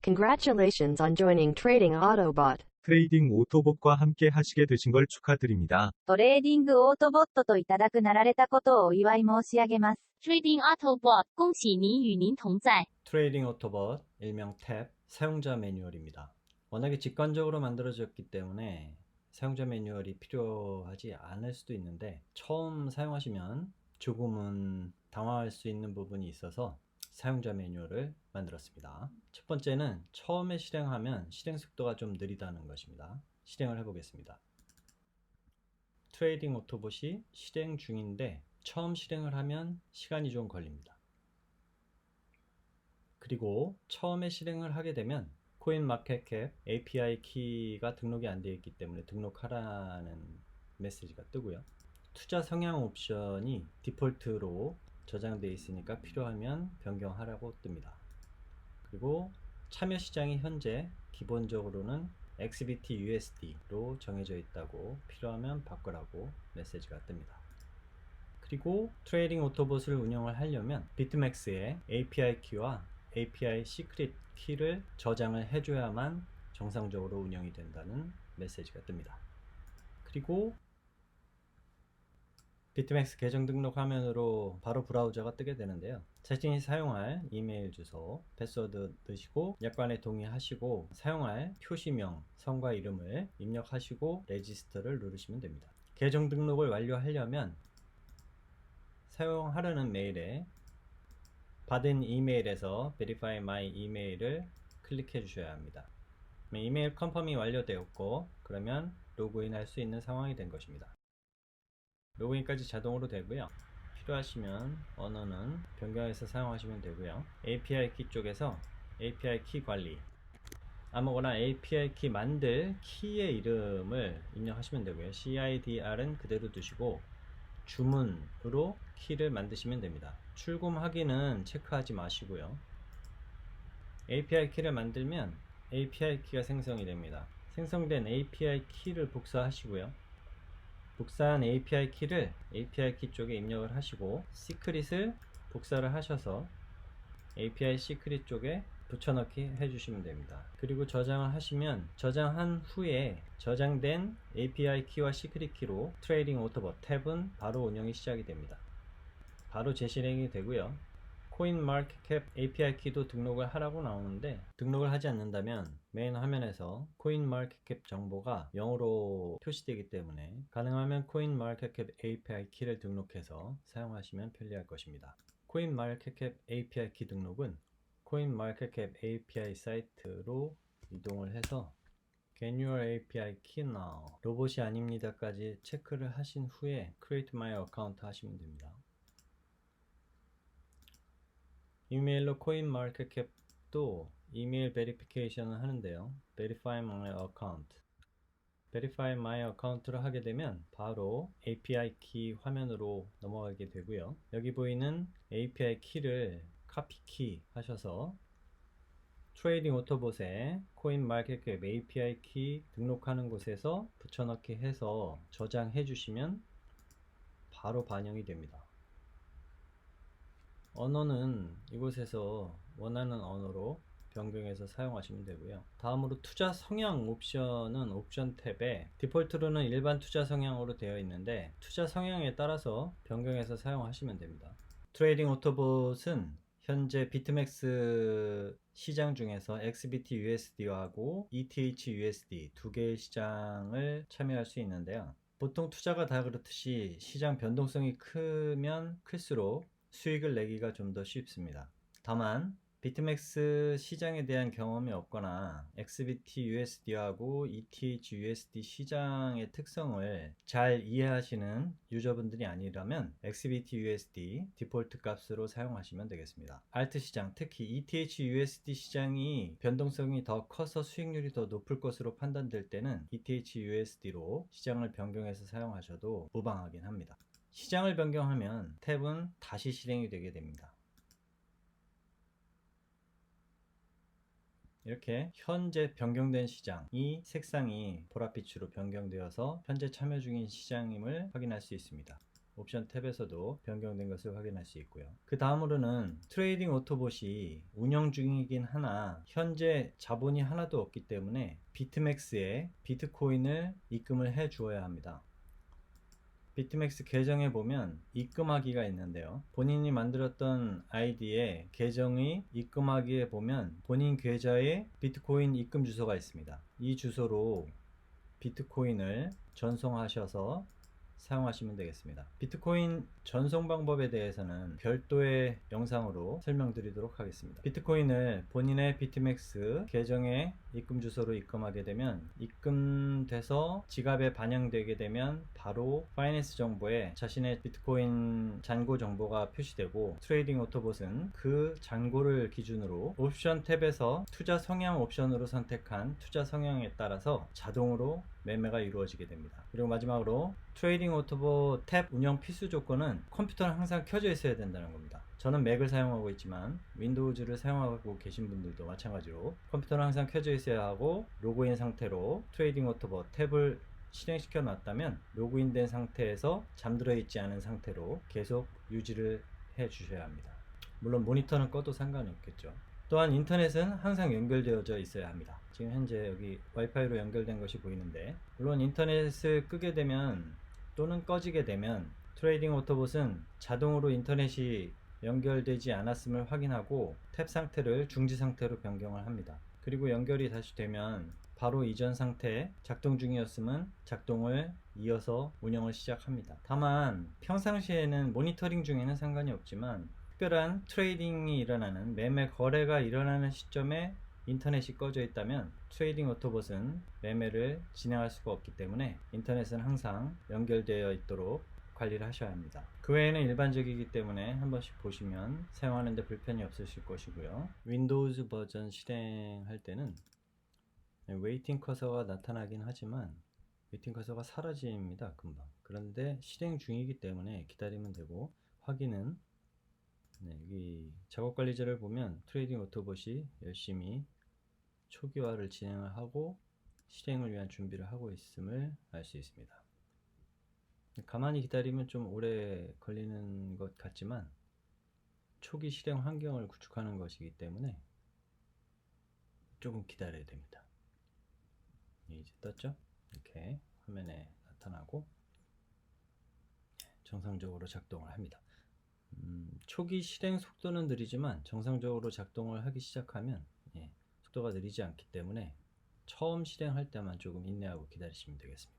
Congratulations on joining Trading Autobot. 트레이딩 오토봇과 함께 하시게 되신 걸 축하드립니다. トレーディングオートボットといただくなられたことをお祝い申し上げます。 Trading Autobot 恭喜您与您同在。 트레이딩 오토봇 일명 탭 사용자 매뉴얼입니다. 워낙에 직관적으로 만들어졌기 때문에 사용자 매뉴얼이 필요하지 않을 수도 있는데 처음 사용하시면 조금은 당황할 수 있는 부분이 있어서 사용자 매뉴얼을 만들었습니다. 첫 번째는 처음에 실행하면 실행 속도가 좀 느리다는 것입니다. 실행을 해보겠습니다. 트레이딩 오토봇이 실행 중인데 처음 실행을 하면 시간이 좀 걸립니다. 그리고 처음에 실행을 하게 되면 코인마켓캡 API 키가 등록이 안 되어 있기 때문에 등록하라는 메시지가 뜨고요. 투자 성향 옵션이 디폴트로 저장되어 있으니까 필요하면 변경하라고 뜹니다. 그리고 참여 시장이 현재 기본적으로는 XBT/USD로 정해져 있다고 필요하면 바꾸라고 메시지가 뜹니다. 그리고 트레이딩 오토봇을 운영을 하려면 비트맥스의 API 키와 API 시크릿 키를 저장을 해줘야만 정상적으로 운영이 된다는 메시지가 뜹니다. 그리고 비트맥스 계정 등록 화면으로 바로 브라우저가 뜨게 되는데요. 자신이 사용할 이메일 주소, 패스워드 넣으시고 약관에 동의하시고 사용할 표시명, 성과 이름을 입력하시고 레지스터를 누르시면 됩니다. 계정 등록을 완료하려면 사용하려는 메일에 받은 이메일에서 Verify My 이메일을 클릭해 주셔야 합니다. 이메일 컨펌이 완료되었고 그러면 로그인 할 수 있는 상황이 된 것입니다. 로그인까지 자동으로 되고요. 필요하시면 언어는 변경해서 사용하시면 되고요. API 키 쪽에서 API 키 관리, 아무거나 API 키 만들 키의 이름을 입력하시면 되고요. CIDR은 그대로 두시고 주문으로 키를 만드시면 됩니다. 출금 확인은 체크하지 마시고요. API 키를 만들면 API 키가 생성이 됩니다. 생성된 API 키를 복사하시고요. 복사한 API 키를 API 키 쪽에 입력을 하시고 시크릿을 복사를 하셔서 API 시크릿 쪽에 붙여넣기 해주시면 됩니다. 그리고 저장을 하시면 저장한 후에 저장된 API 키와 시크릿 키로 트레이딩 오토봇 탭은 바로 운영이 시작이 됩니다. 바로 재실행이 되고요. 코인마켓캡 API 키도 등록을 하라고 나오는데 등록을 하지 않는다면 메인 화면에서 코인마켓캡 정보가 0으로 표시되기 때문에 가능하면 코인마켓캡 API 키를 등록해서 사용하시면 편리할 것입니다. 코인마켓캡 API 키 등록은 코인마켓캡 API 사이트로 이동을 해서 Get your API key now 로봇이 아닙니다까지 체크를 하신 후에 Create my account 하시면 됩니다. 이메일로 코인마켓캡도 이메일 베리피케이션을 하는데요. Verify my account, Verify my account를 하게 되면 바로 API 키 화면으로 넘어가게 되고요. 여기 보이는 API 키를 카피 키 하셔서 트레이딩 오토봇에 코인마켓캡 API 키 등록하는 곳에서 붙여넣기 해서 저장해 주시면 바로 반영이 됩니다. 언어는 이곳에서 원하는 언어로 변경해서 사용하시면 되고요. 다음으로 투자 성향 옵션은 옵션 탭에 디폴트로는 일반 투자 성향으로 되어 있는데 투자 성향에 따라서 변경해서 사용하시면 됩니다. 트레이딩 오토봇은 현재 비트맥스 시장 중에서 XBT/USD하고 ETH/USD 두 개의 시장을 참여할 수 있는데요. 보통 투자가 다 그렇듯이 시장 변동성이 크면 클수록 수익을 내기가 좀 더 쉽습니다. 다만 비트맥스 시장에 대한 경험이 없거나 XBT/USD하고 ETH/USD 시장의 특성을 잘 이해하시는 유저분들이 아니라면 XBT/USD 디폴트 값으로 사용하시면 되겠습니다. 알트 시장, 특히 ETH/USD 시장이 변동성이 더 커서 수익률이 더 높을 것으로 판단될 때는 ETH/USD로 시장을 변경해서 사용하셔도 무방하긴 합니다. 시장을 변경하면 탭은 다시 실행이 되게 됩니다. 이렇게 현재 변경된 시장이 색상이 보랏빛으로 변경되어서 현재 참여 중인 시장임을 확인할 수 있습니다. 옵션 탭에서도 변경된 것을 확인할 수 있고요. 그 다음으로는 트레이딩 오토봇이 운영 중이긴 하나 현재 자본이 하나도 없기 때문에 비트맥스에 비트코인을 입금을 해 주어야 합니다. 비트맥스 계정에 보면 입금하기가 있는데요. 본인이 만들었던 아이디에 계정의 입금하기에 보면 본인 계좌에 비트코인 입금 주소가 있습니다. 이 주소로 비트코인을 전송하셔서 사용하시면 되겠습니다. 비트코인 전송 방법에 대해서는 별도의 영상으로 설명드리도록 하겠습니다. 비트코인을 본인의 비트맥스 계정에 입금 주소로 입금하게 되면 입금돼서 지갑에 반영되게 되면 바로 파이낸스 정보에 자신의 비트코인 잔고 정보가 표시되고 트레이딩 오토봇은 그 잔고를 기준으로 옵션 탭에서 투자 성향 옵션으로 선택한 투자 성향에 따라서 자동으로 매매가 이루어지게 됩니다. 그리고 마지막으로 트레이딩 오토봇 탭 운영 필수 조건은 컴퓨터는 항상 켜져 있어야 된다는 겁니다. 저는 맥을 사용하고 있지만 윈도우즈를 사용하고 계신 분들도 마찬가지로 컴퓨터는 항상 켜져 있어야 하고 로그인 상태로 트레이딩 오토봇 탭을 실행시켜 놨다면 로그인된 상태에서 잠들어 있지 않은 상태로 계속 유지를 해 주셔야 합니다. 물론 모니터는 꺼도 상관이 없겠죠. 또한 인터넷은 항상 연결되어져 있어야 합니다. 지금 현재 여기 와이파이로 연결된 것이 보이는데 물론 인터넷을 끄게 되면 또는 꺼지게 되면 트레이딩 오토봇은 자동으로 인터넷이 연결되지 않았음을 확인하고 탭 상태를 중지 상태로 변경을 합니다. 그리고 연결이 다시 되면 바로 이전 상태에 작동 중이었음은 작동을 이어서 운영을 시작합니다. 다만 평상시에는 모니터링 중에는 상관이 없지만 특별한 트레이딩이 일어나는 매매 거래가 일어나는 시점에 인터넷이 꺼져 있다면 트레이딩 오토봇은 매매를 진행할 수가 없기 때문에 인터넷은 항상 연결되어 있도록 관리를 하셔야 합니다. 그 외에는 일반적이기 때문에 한 번씩 보시면 사용하는데 불편이 없으실 것이고요. 윈도우즈 버전 실행할 때는 웨이팅 커서가 나타나긴 하지만 웨이팅 커서가 사라집니다. 금방. 그런데 실행 중이기 때문에 기다리면 되고 확인은 여기 작업관리자를 보면 트레이딩 오토봇이 열심히 초기화를 진행을 하고 실행을 위한 준비를 하고 있음을 알 수 있습니다. 가만히 기다리면 좀 오래 걸리는 것 같지만 초기 실행 환경을 구축하는 것이기 때문에 조금 기다려야 됩니다. 이제 떴죠? 이렇게 화면에 나타나고 정상적으로 작동을 합니다. 초기 실행 속도는 느리지만 정상적으로 작동을 하기 시작하면 속도가 느리지 않기 때문에 처음 실행할 때만 조금 인내하고 기다리시면 되겠습니다.